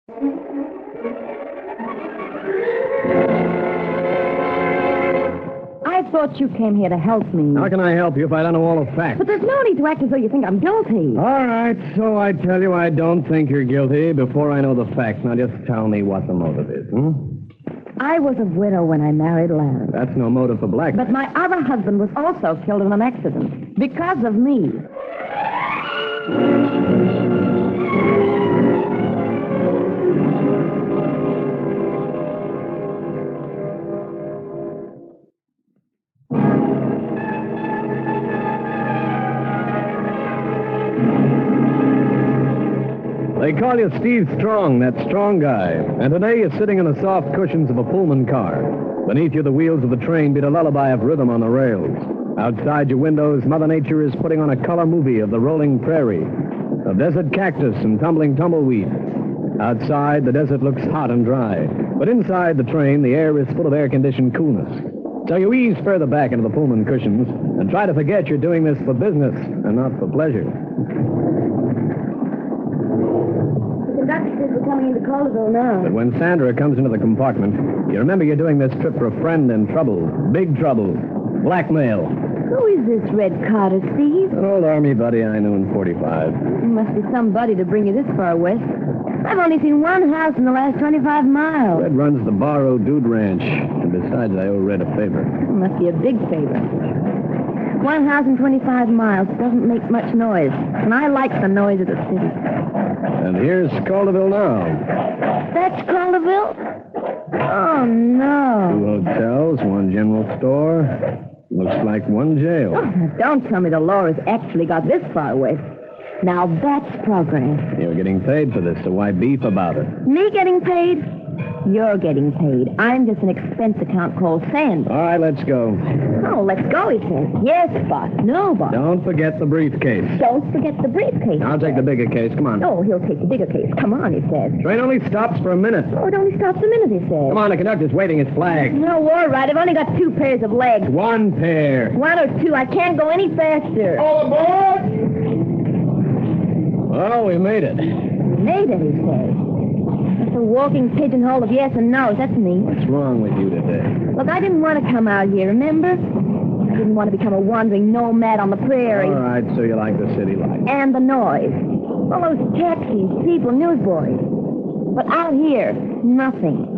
I thought you came here to help me. How can I help you if I don't know all the facts? But there's no need to act as though you think I'm guilty. All right, so I tell you I don't think you're guilty before I know the facts. Now just tell me what the motive is, I was a widow when I married Larry. That's no motive for blackmail. But my other husband was also killed in an accident. Because of me. They call you Steve Strong, that strong guy. And today you're sitting in the soft cushions of a Pullman car. Beneath you, the wheels of the train beat a lullaby of rhythm on the rails. Outside your windows, Mother Nature is putting on a color movie of the rolling prairie, of desert cactus and tumbling tumbleweed. Outside, the desert looks hot and dry. But inside the train, the air is full of air-conditioned coolness. So you ease further back into the Pullman cushions and try to forget you're doing this for business and not for pleasure. The conductor says we're coming into Colville now. But when Sandra comes into the compartment, you remember you're doing this trip for a friend in trouble. Big trouble. Blackmail. Who is this Red Carter, Steve? An old army buddy I knew in 45. Must be somebody to bring you this far west. I've only seen one house in the last 25 miles. Red runs the Barrow Dude Ranch. And besides, I owe Red a favor. Must be a big favor. One house in 25 miles doesn't make much noise. And I like the noise of the city. And here's Calderville now. That's Calderville? Oh, no. 2 hotels, 1 general store. Looks like 1 jail. Oh, now don't tell me the law has actually got this far west. Now that's progress. You're getting paid for this, so why beef about it? Me getting paid? You're getting paid. I'm just an expense account called Sandra. All right, let's go. Oh, let's go, he says. Yes, boss. No, boss. Don't forget the briefcase. Don't forget the briefcase. I'll take the bigger case. Come on. Oh, he'll take the bigger case. Come on, he says. Train only stops for a minute. Oh, it only stops a minute, he says. Come on, the conductor's waiting his flag. No, all right. I've only got 2 pairs of legs. 1 pair. 1 or 2. I can't go any faster. All aboard! Well, we made it. Made it, he says. That's a walking pigeonhole of yes and no's. That's me. What's wrong with you today? Look, I didn't want to come out here, remember? I didn't want to become a wandering nomad on the prairie. All right, so you like the city life. And the noise. All those taxis, people, newsboys. But out here, nothing.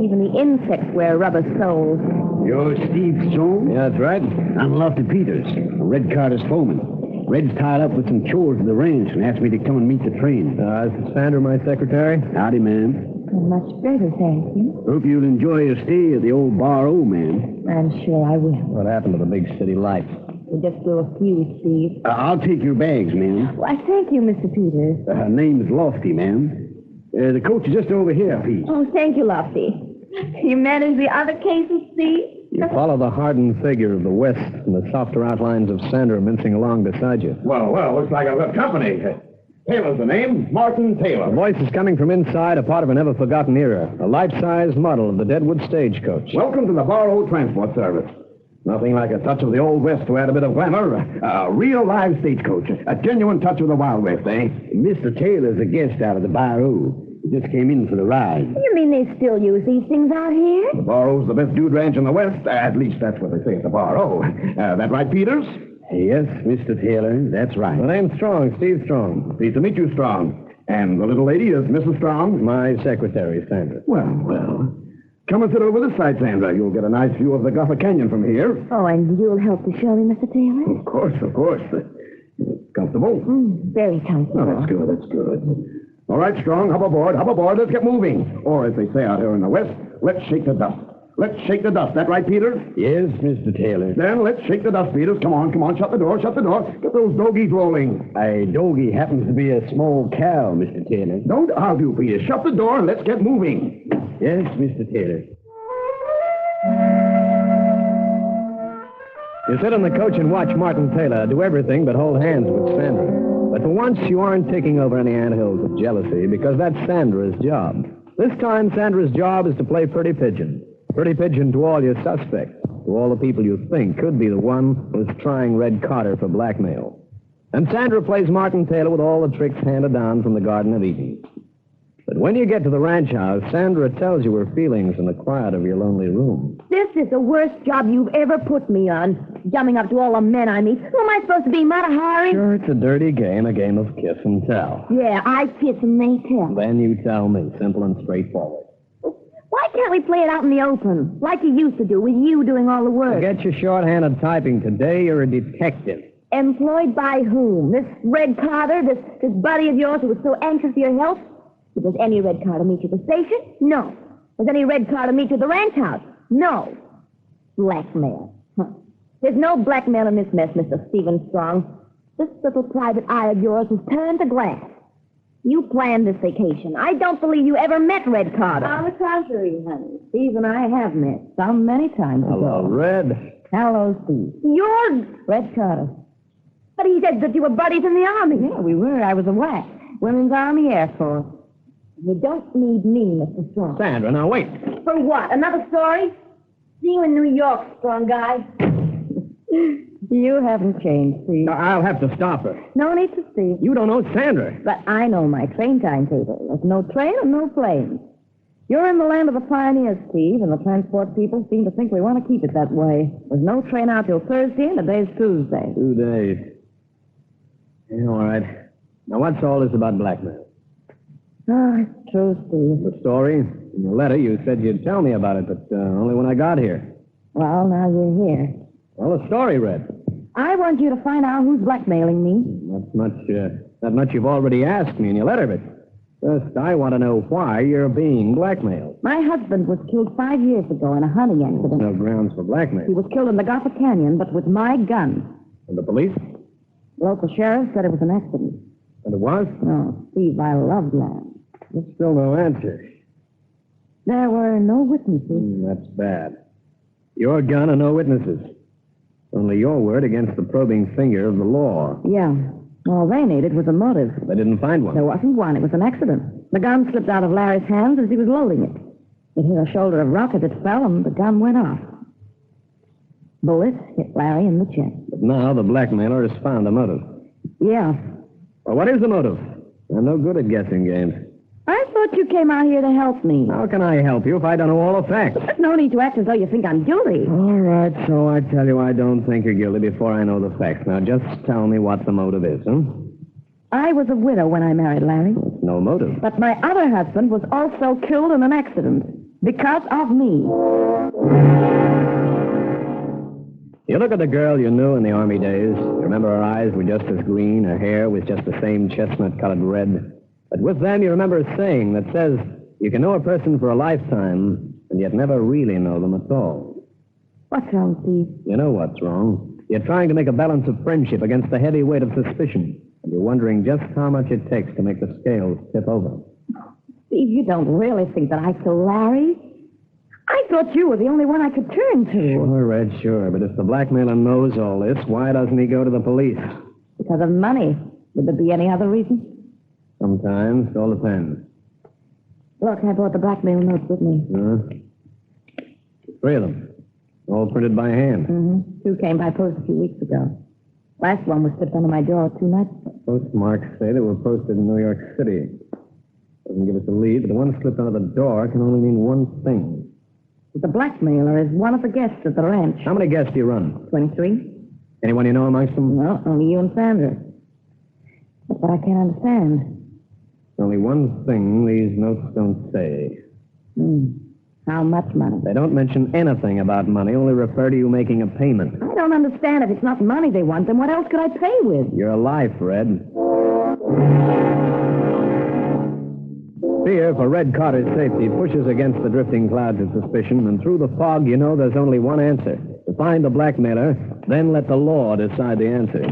Even the insects wear rubber soles. You're Steve Strong? Yeah, that's right. I'm Lofty Peters, Red Carter's foreman. Red's tied up with some chores at the ranch and asked me to come and meet the train. This is Sandra, my secretary. Howdy, ma'am. Much better, thank you. Hope you'll enjoy your stay at the old bar, ma'am. I'm sure I will. What happened to the big city life? We'll just do a few, Steve. I'll take your bags, ma'am. Why, thank you, Mr. Peters. Name's Lofty, ma'am. The coach is just over here, Pete. Oh, thank you, Lofty. You manage the other cases, Steve? You follow the hardened figure of the West and the softer outlines of Sandra mincing along beside you. Well, looks like I've got company. Taylor's the name, Martin Taylor. The voice is coming from inside, a part of a never-forgotten era, a life-size model of the Deadwood stagecoach. Welcome to the Barrow Transport Service. Nothing like a touch of the Old West to add a bit of glamour. A real live stagecoach. A genuine touch of the Wild West, eh? Mr. Taylor's a guest out of the Barrow. He just came in for the ride. You mean they still use these things out here? The Barrow's the best dude ranch in the West. At least that's what they say at the Barrow. That right, Peters? Yes, Mr. Taylor, that's right. The name's Strong, Steve Strong. Pleased to meet you, Strong. And the little lady is Mrs. Strong? My secretary, Sandra. Well. Come and sit over this side, Sandra. You'll get a nice view of the Gopher Canyon from here. Oh, and you'll help to show me, Mr. Taylor? Of course. Comfortable? Very comfortable. Oh, that's good. All right, Strong, hop aboard. Let's get moving. Or, as they say out here in the West, let's shake the dust. Let's shake the dust. That right, Peters? Yes, Mr. Taylor. Then let's shake the dust, Peters. Come on. Shut the door. Get those dogies rolling. A doggie happens to be a small cow, Mr. Taylor. Don't argue, Peters. Shut the door and let's get moving. Yes, Mr. Taylor. You sit in the coach and watch Martin Taylor do everything but hold hands with Sandra. But for once, you aren't taking over any anthills of jealousy because that's Sandra's job. This time, Sandra's job is to play pretty pigeon. Pretty pigeon to all your suspects, to all the people you think could be the one who's trying Red Carter for blackmail. And Sandra plays Martin Taylor with all the tricks handed down from the Garden of Eden. But But when you get to the ranch house, Sandra tells you her feelings in the quiet of your lonely room. This is the worst job you've ever put me on. Jumping up to all the men I meet. Who am I supposed to be, Mata Hari? Sure, it's a dirty game, a game of kiss and tell. Yeah, I kiss and they tell. Then you tell me, simple and straightforward. Why can't we play it out in the open, like you used to do, with you doing all the work? Forget your shorthanded typing. Today you're a detective. Employed by whom? This Red Carter, this buddy of yours who was so anxious for your help? Does any Red Carter meet you at the station? No. Does any Red Carter meet you at the ranch house? No. Blackmail. Huh. There's no blackmail in this mess, Mr. Stephen Strong. This little private eye of yours has turned to glass. You planned this vacation. I don't believe you ever met Red Carter. On the contrary, honey. Steve and I have met some many times ago. Hello, Red. Hello, Steve. You're Red Carter. But he said that you were buddies in the Army. Yeah, we were. I was a WAC, Women's Army Air Force. You don't need me, Mr. Strong. Sandra, now wait. For what? Another story? See you in New York, strong guy. You haven't changed, Steve. I'll have to stop her. No need to see. You don't know Sandra. But I know my train timetable. There's no train and no plane. You're in the land of the pioneers, Steve, and the transport people seem to think we want to keep it that way. There's no train out till Thursday, and today's Tuesday. 2 days. Yeah, all right. Now, what's all this about blackmail? Oh, it's true, Steve. The story? In your letter, you said you'd tell me about it, but only when I got here. Well, now you're here. Well, the story, Red. I want you to find out who's blackmailing me. Not much you've already asked me in your letter, but first, I want to know why you're being blackmailed. My husband was killed 5 years ago in a hunting accident. No grounds for blackmail. He was killed in the Gopher Canyon, but with my gun. And the police? Local sheriff said it was an accident. And it was? No, Steve, I love land. There's still no answer. There were no witnesses. That's bad. Your gun and no witnesses. Only your word against the probing finger of the law. Yeah. All they needed was a motive. They didn't find one. There wasn't one. It was an accident. The gun slipped out of Larry's hands as he was loading it. It hit a shoulder of rock as it fell, and the gun went off. Bullets hit Larry in the chest. But now the blackmailer has found a motive. Yeah. Well, what is the motive? I'm no good at guessing games. I thought you came out here to help me. How can I help you if I don't know all the facts? There's no need to act as though you think I'm guilty. All right, so I tell you I don't think you're guilty before I know the facts. Now, just tell me what the motive is, huh? I was a widow when I married Larry. No motive. But my other husband was also killed in an accident because of me. You look at the girl you knew in the Army days. You remember her eyes were just as green, her hair was just the same chestnut-colored red. But with them, you remember a saying that says you can know a person for a lifetime and yet never really know them at all. What's wrong, Steve? You know what's wrong. You're trying to make a balance of friendship against the heavy weight of suspicion, and you're wondering just how much it takes to make the scales tip over. Steve, you don't really think that I killed Larry? I thought you were the only one I could turn to. Sure, Red, sure. But if the blackmailer knows all this, why doesn't he go to the police? Because of money. Would there be any other reason? Sometimes. It all depends. Look, I brought the blackmail notes with me. 3 of them. All printed by hand. Mm-hmm. 2 came by post a few weeks ago. Last one was slipped under my door 2 nights ago. Postmarks say they were posted in New York City. Doesn't give us a lead, but the one slipped under the door can only mean one thing. The blackmailer is one of the guests at the ranch. How many guests do you run? 23. Anyone you know amongst them? No, only you and Sandra. That's what I can't understand. Only one thing these notes don't say. How much money? They don't mention anything about money, only refer to you making a payment. I don't understand. If it's not money they want, then what else could I pay with? Your life, Red. Fear for Red Carter's safety pushes against the drifting clouds of suspicion, and through the fog, you know there's only one answer. To find the blackmailer, then let the law decide the answer.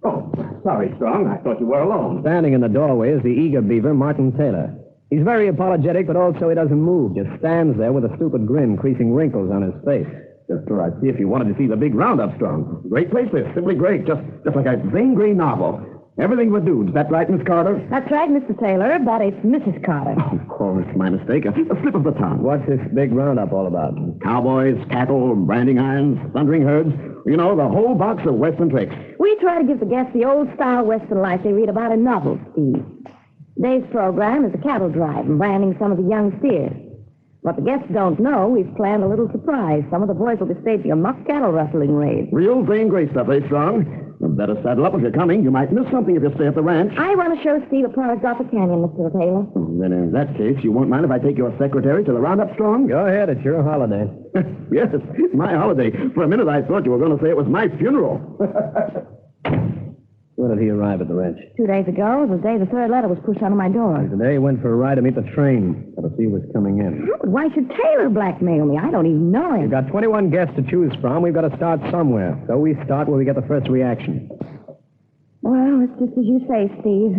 Oh, sorry, Strong. I thought you were alone. Standing in the doorway is the eager beaver, Martin Taylor. He's very apologetic, but also he doesn't move. Just stands there with a stupid grin, creasing wrinkles on his face. Just so I'd see if you wanted to see the big roundup, Strong. Great place this. Simply great. Just like a Zane Grey novel. Everything with dudes. Is that right, Miss Carter? That's right, Mr. Taylor, but it's Mrs. Carter. Oh, of course, my mistake. A slip of the tongue. What's this big roundup all about? Cowboys, cattle, branding irons, thundering herds. You know, the whole box of Western tricks. We try to give the guests the old-style Western life they read about in novels, Steve. Today's program is a cattle drive and branding some of the young steers. What the guests don't know, we've planned a little surprise. Some of the boys will be saved for your muck cattle rustling raid. Real Zane Grey stuff, eh, Strong? You'd better saddle up if you're coming. You might miss something if you stay at the ranch. I want to show Steve a part of Gopher Canyon, Mr. Taylor. Then in that case, you won't mind if I take your secretary to the roundup, Strong? Go ahead. It's your holiday. Yes, it's my holiday. For a minute, I thought you were going to say it was my funeral. When did he arrive at the ranch? 2 days ago, the day the third letter was pushed onto my door. Today he went for a ride to meet the train. Got to see who was coming in. But why should Taylor blackmail me? I don't even know him. We've got 21 guests to choose from. We've got to start somewhere. So we start where we get the first reaction. Well, it's just as you say, Steve.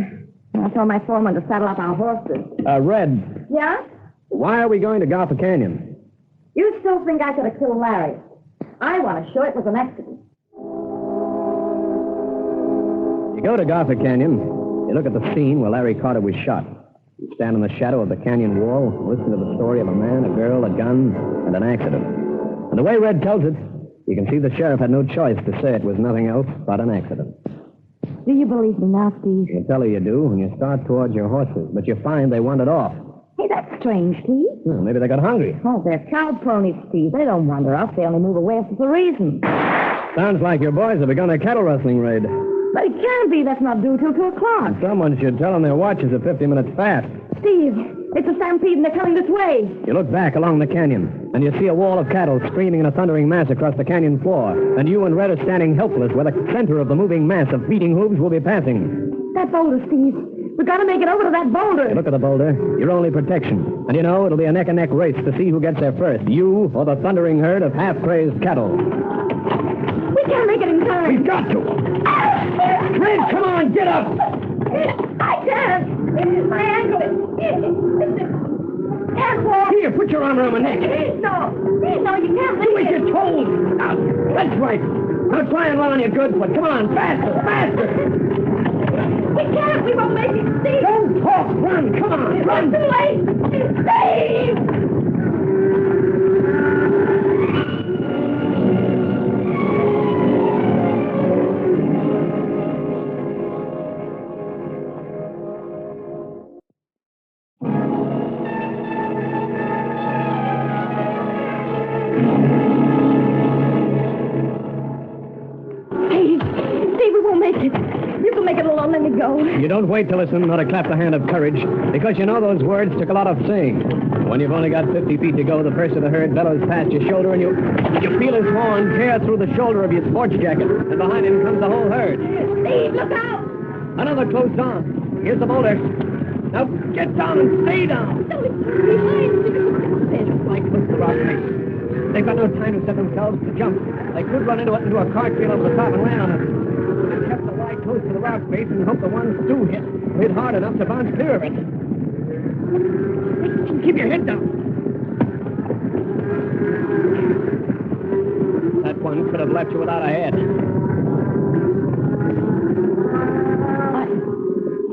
I told my foreman to saddle up our horses. Red, Yeah? why are we going to Gopher Canyon? You still think I could have killed Larry? I want to show it was an accident. You go to Gopher Canyon, you look at the scene where Larry Carter was shot. You stand in the shadow of the canyon wall, listen to the story of a man, a girl, a gun, and an accident. And the way Red tells it, you can see the sheriff had no choice to say it was nothing else but an accident. Do you believe me now, Steve? You tell her you do when you start towards your horses, but you find they wandered off. Hey, that's strange, Steve. Well, maybe they got hungry. Oh, they're cow ponies, Steve. They don't wander off. They only move away if there's a reason. Sounds like your boys have begun a cattle rustling raid. But it can't be. That's not due till 2 o'clock. Someone should tell them their watches are 50 minutes fast. Steve, it's a stampede and they're coming this way. You look back along the canyon, and you see a wall of cattle screaming in a thundering mass across the canyon floor. And you and Red are standing helpless where the center of the moving mass of beating hooves will be passing. That boulder, Steve. We've got to make it over to that boulder. You look at the boulder, your only protection. And you know it'll be a neck-and-neck race to see who gets there first, you or the thundering herd of half-crazed cattle. We can't make it in time. We've got to. Red, come on, get up. I can't. My ankle. Can't walk. Here, put your arm around my neck. No, you can't Do leave as it. you're told. Now, that's right. Now try and run on your good foot. Come on, faster. We can't. We won't make it. Steve. Don't talk. Run. Come on, run. Too late. Steve. Steve, we won't make it. You can make it alone. Let me go. You don't wait to listen nor to clap the hand of courage, because you know those words took a lot of saying. When you've only got 50 feet to go, the first of the herd bellows past your shoulder, and you feel his horn tear through the shoulder of your sports jacket, and behind him comes the whole herd. Steve, look out. Another close on. Here's the boulder. Now get down and stay down. They just like close to the rock face. They've got no time to set themselves to jump. They could run into a cartwheel over the top and land on it. They kept the lie close to the rock face and hope the ones Stu hit hard enough to bounce clear of it. Keep your head down. That one could have left you without a head.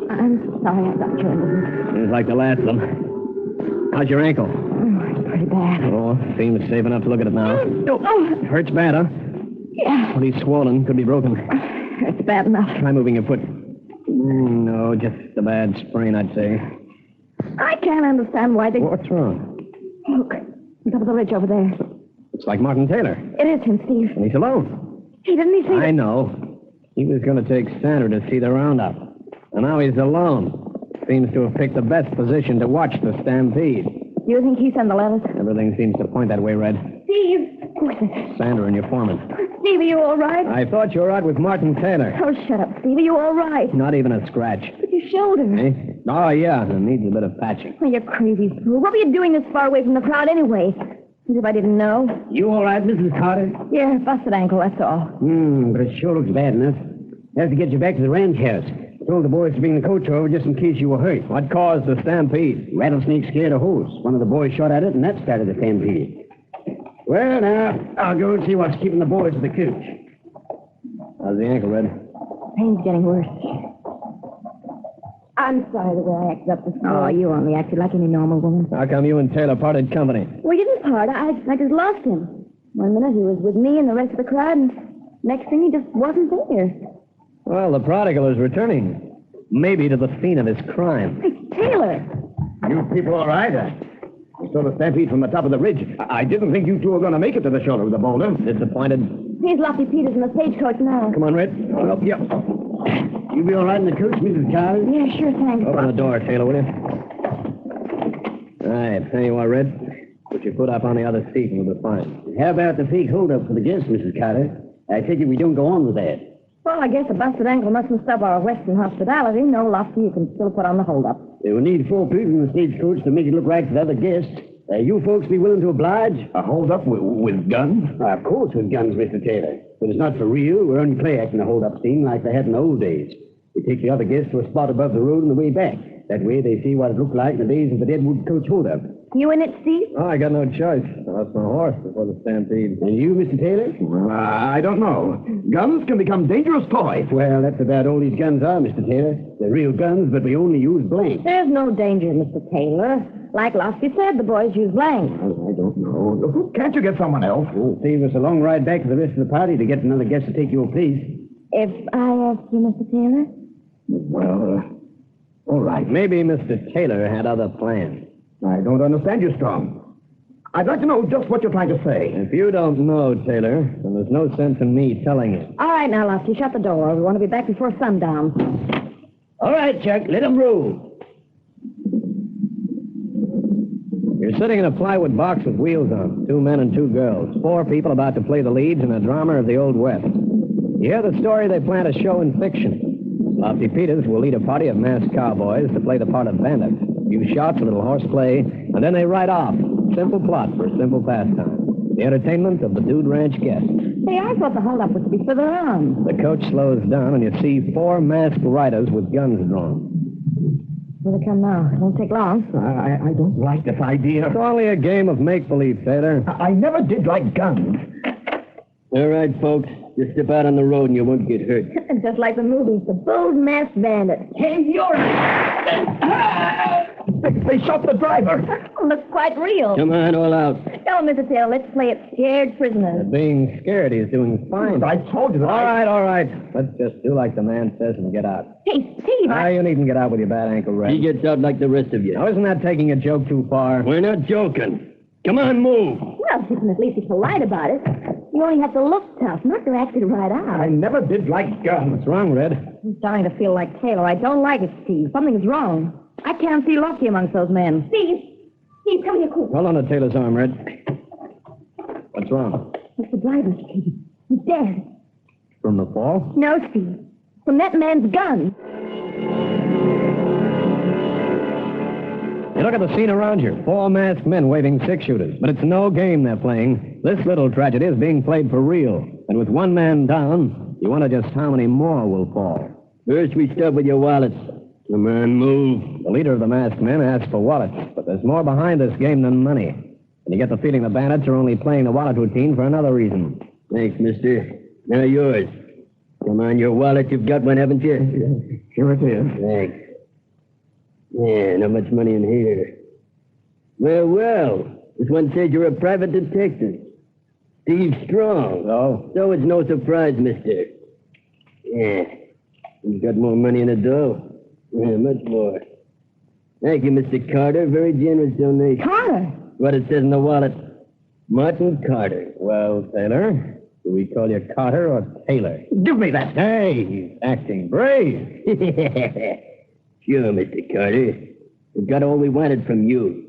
I'm sorry I got you into this. Seems like the last of them. How's your ankle? Oh, it's pretty bad. Oh, seems safe enough to look at it now. Oh. Hurts bad, huh? Yeah. Well, he's swollen. Could be broken. It's bad enough. Try moving your foot. No, just a bad sprain, I'd say. I can't understand why they... What's wrong? Look, on top of the ridge over there. It's like Martin Taylor. It is him, Steve. And he's alone. Didn't he say... I know. He was going to take Sandra to see the roundup. And now he's alone. Seems to have picked the best position to watch the stampede. Do you think he sent the letters? Everything seems to point that way, Red. Steve! Who is it? Sandra and your foreman. Steve, are you all right? I thought you were out with Martin Taylor. Oh, shut up, Steve. Are you all right? Not even a scratch. But your shoulder. Eh? Oh, yeah. It needs a bit of patching. Oh, you're crazy, fool. What were you doing this far away from the crowd anyway? As if I didn't know. You all right, Mrs. Carter? Yeah, busted ankle, that's all. But it sure looks bad enough. I have to get you back to the ranch house. I told the boys to bring the coach over just in case you were hurt. What caused the stampede? Rattlesnake scared a horse. One of the boys shot at it, and that started the stampede. Well, now, I'll go and see what's keeping the boys at the coach. How's the ankle, Red? Pain's getting worse. I'm sorry the way I acted up this morning. Oh, you only acted like any normal woman. How come you and Taylor parted company? We didn't part. I just lost him. One minute he was with me and the rest of the crowd, and next thing he just wasn't there. Well, the prodigal is returning. Maybe to the scene of his crime. Hey, Taylor. You people all right? I saw the stampede from the top of the ridge. I didn't think you two were going to make it to the shoulder of the boulder. Disappointed? Here's Lofty Peters in the stagecoach now. Come on, Red. I'll help you. You be all right in the coach, Mrs. Carter? Yeah, sure, thanks. Open the door, Taylor, will you? All right, there you are, Red. Put your foot up on the other seat and we'll be fine. How about the fake holdup for the guests, Mrs. Carter? I take it we don't go on with that. Well, I guess a busted ankle mustn't stop our Western hospitality. No, Lofty, you can still put on the holdup. We'll need 4 people in the stagecoach to make it look right for the other guests. You folks be willing to oblige? A hold-up with guns? Of course with guns, Mr. Taylor. But it's not for real. We're only play-acting a hold-up scene like they had in the old days. We take the other guests to a spot above the road on the way back. That way they see what it looked like in the days of the Deadwood coach hold-up. You in it, Steve? Oh, I got no choice. I lost my horse before the stampede. And you, Mr. Taylor? Well, I don't know. Guns can become dangerous toys. Well, that's about all these guns are, Mr. Taylor. They're real guns, but we only use blanks. There's no danger, Mr. Taylor. Like Lofty said, the boys use blanks. I don't know. Can't you get someone else? It'll save us a long ride back to the rest of the party to get another guest to take your place. If I ask you, Mr. Taylor? Well, all right. Maybe Mr. Taylor had other plans. I don't understand you, Strong. I'd like to know just what you're trying to say. If you don't know, Taylor, then there's no sense in me telling you. All right, now, Lofty, shut the door. We want to be back before sundown. All right, Chuck, let them roll. You're sitting in a plywood box with wheels on. 2 men and 2 girls. 4 people about to play the leads in a drama of the Old West. You hear the story, they plan to show in fiction. Lofty Peters will lead a party of masked cowboys to play the part of bandits. A few shots, a little horseplay, and then they ride off. Simple plot for a simple pastime. The entertainment of the Dude Ranch guests. Hey, I thought the holdup was to be further on. The coach slows down, and you see 4 masked riders with guns drawn. Here they come now. It won't take long. I don't like this idea. It's only a game of make-believe, Taylor. I never did like guns. All right, folks. Just step out on the road and you won't get hurt. Just like the movies, the bold masked bandit. Hey, you're... They shot the driver. Looks quite real. Come on, all out. Come on, Mr. Taylor, let's play it scared prisoners. Being scared, he's doing fine. I told you that. All right. Let's just do like the man says and get out. Hey, Steve, You needn't get out with your bad ankle, Red. He gets out like the rest of you. Now, isn't that taking a joke too far? We're not joking. Come on, move. Well, you can at least be polite about it. You only have to look tough, not to act it right out. I never did like guns. What's wrong, Red? I'm starting to feel like Taylor. I don't like it, Steve. Something's wrong. I can't see Lofty amongst those men. Steve, come here, quick. Hold on to Taylor's arm, Red. What's wrong? It's the driver, Steve. He's dead. From the fall? No, Steve. From that man's gun. You look at the scene around you. 4 masked men waving 6-shooters. But it's no game they're playing. This little tragedy is being played for real. And with 1 man down, you wonder just how many more will fall. First, we start with your wallets. Come on, move. The leader of the masked men asks for wallets. But there's more behind this game than money. And you get the feeling the bandits are only playing the wallet routine for another reason. Thanks, mister. Now yours. Come on, your wallet. You've got one, haven't you? Here it is. Thanks. Yeah, not much money in here. Well. This one says you're a private detective. Steve Strong. So it's no surprise, mister. Yeah. You've got more money in the dough. Yeah, much more. Thank you, Mr. Carter. Very generous donation. Carter? What it says in the wallet. Martin Carter. Well, Taylor, do we call you Carter or Taylor? Give me that. Hey, he's acting brave. Sure, Mr. Carter. We've got all we wanted from you.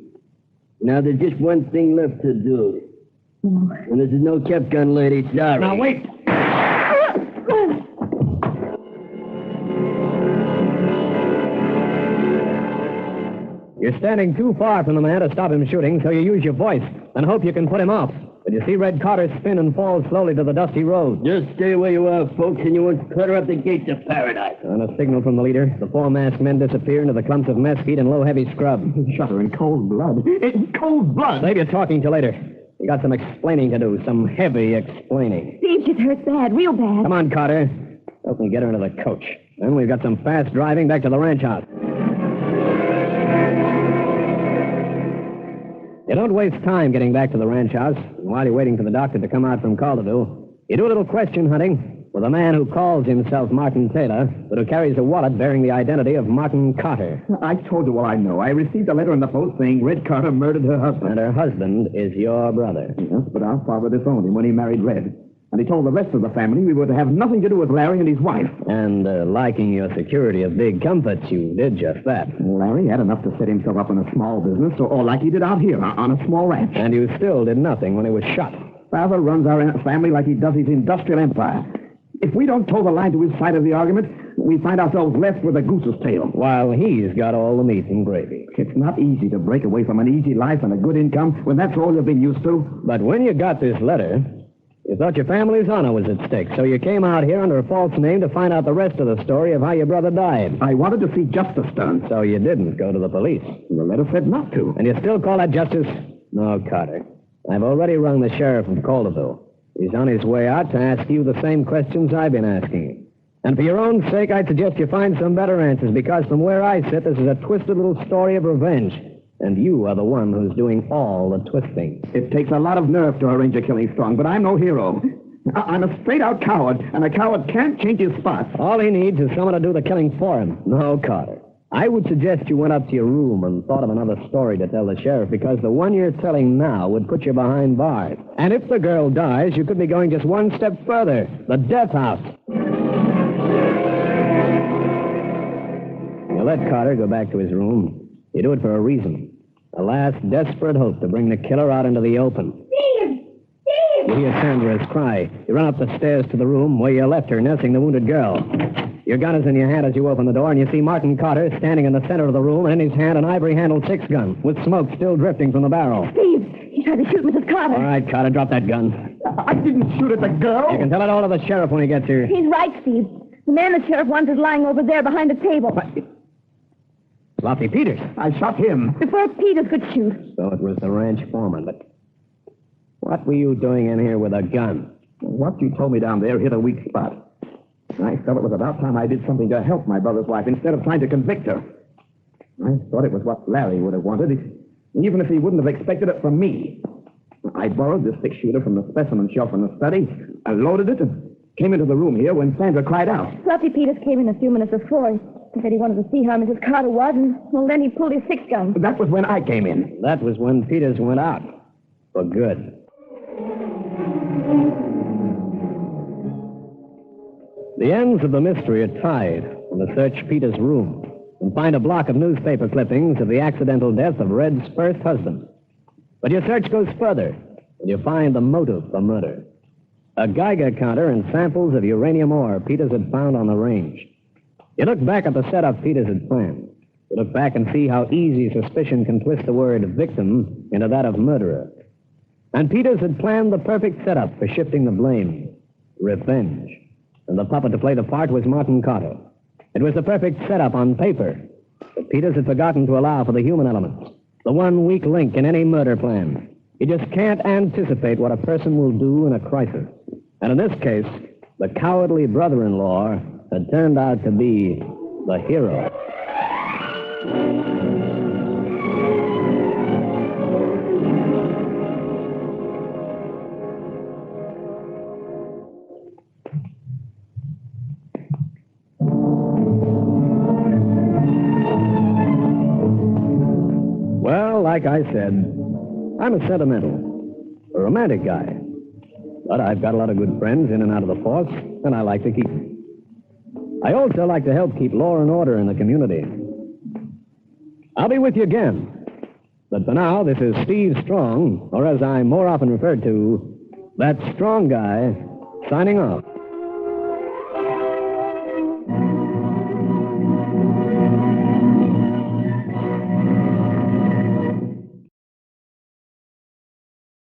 Now there's just one thing left to do. And this is no kept gun, lady. Sorry. Now, wait. You're standing too far from the man to stop him shooting, so you use your voice and hope you can put him off. But you see Red Carter spin and fall slowly to the dusty road. Just stay where you are, folks, and you won't clutter up the gates of paradise. On a signal from the leader, the 4 masked men disappear into the clumps of mesquite and low, heavy scrub. Shot her in cold blood. In cold blood. Save your talking till later. You got some explaining to do, some heavy explaining. Steve, she's hurt bad, real bad. Come on, Carter. Help me get her into the coach. Then we've got some fast driving back to the ranch house. You don't waste time getting back to the ranch house. And while you're waiting for the doctor to come out from Calderville, you do a little question hunting. with a man who calls himself Martin Taylor, but who carries a wallet bearing the identity of Martin Carter. I told you all I know. I received a letter in the post saying Red Carter murdered her husband. And her husband is your brother. Yes, but our father disowned him when he married Red. And he told the rest of the family we were to have nothing to do with Larry and his wife. And liking your security of big comforts, you did just that. Larry had enough to set himself up in a small business, or like he did out here on a small ranch. And you still did nothing when he was shot. Father runs our family like he does his industrial empire. If we don't toe the line to his side of the argument, we find ourselves left with a goose's tail. While he's got all the meat and gravy. It's not easy to break away from an easy life and a good income when that's all you've been used to. But when you got this letter, you thought your family's honor was at stake, so you came out here under a false name to find out the rest of the story of how your brother died. I wanted to see justice done. So you didn't go to the police. The letter said not to. And you still call that justice? No, Carter. I've already rung the sheriff of Calderville. He's on his way out to ask you the same questions I've been asking. And for your own sake, I'd suggest you find some better answers, because from where I sit, this is a twisted little story of revenge. And you are the one who's doing all the twisting. It takes a lot of nerve to arrange a killing, Strong, but I'm no hero. I'm a straight-out coward, and a coward can't change his spots. All he needs is someone to do the killing for him. No, Carter. I would suggest you went up to your room and thought of another story to tell the sheriff, because the one you're telling now would put you behind bars. And if the girl dies, you could be going just one step further. The death house. You let Carter go back to his room. You do it for a reason. A last desperate hope to bring the killer out into the open. Steve! Steve! You hear Sandra's cry. You run up the stairs to the room where you left her nursing the wounded girl. Your gun is in your hand as you open the door, and you see Martin Carter standing in the center of the room, and in his hand an ivory-handled six-gun with smoke still drifting from the barrel. Steve! He tried to shoot Mrs. Carter. All right, Carter, drop that gun. I didn't shoot at the girl. You can tell it all to the sheriff when he gets here. He's right, Steve. The man the sheriff wants is lying over there behind the table. What? Lofty Peters. I shot him. Before Peters could shoot. So it was the ranch foreman, but what were you doing in here with a gun? What you told me down there hit a weak spot. I felt it was about time I did something to help my brother's wife instead of trying to convict her. I thought it was what Larry would have wanted, even if he wouldn't have expected it from me. I borrowed this six-shooter from the specimen shelf in the study. I loaded it and came into the room here when Sandra cried out. Fluffy Peters came in a few minutes before. He said he wanted to see how Mrs. Carter was, and well, then he pulled his six-gun. That was when I came in. That was when Peters went out. For good. The ends of the mystery are tied when they search Peters' room and find a block of newspaper clippings of the accidental death of Red's first husband. But your search goes further, and you find the motive for murder. A Geiger counter and samples of uranium ore Peters had found on the range. You look back at the setup Peters had planned. You look back and see how easy suspicion can twist the word victim into that of murderer. And Peters had planned the perfect setup for shifting the blame. Revenge. And the puppet to play the part was Martin Carter. It was the perfect setup on paper. But Peters had forgotten to allow for the human element. The one weak link in any murder plan. You just can't anticipate what a person will do in a crisis. And in this case, the cowardly brother-in-law had turned out to be the hero. Well, like I said, I'm a a romantic guy. But I've got a lot of good friends in and out of the force, and I like to keep them. I also like to help keep law and order in the community. I'll be with you again. But for now, this is Steve Strong, or as I'm more often referred to, that strong guy, signing off.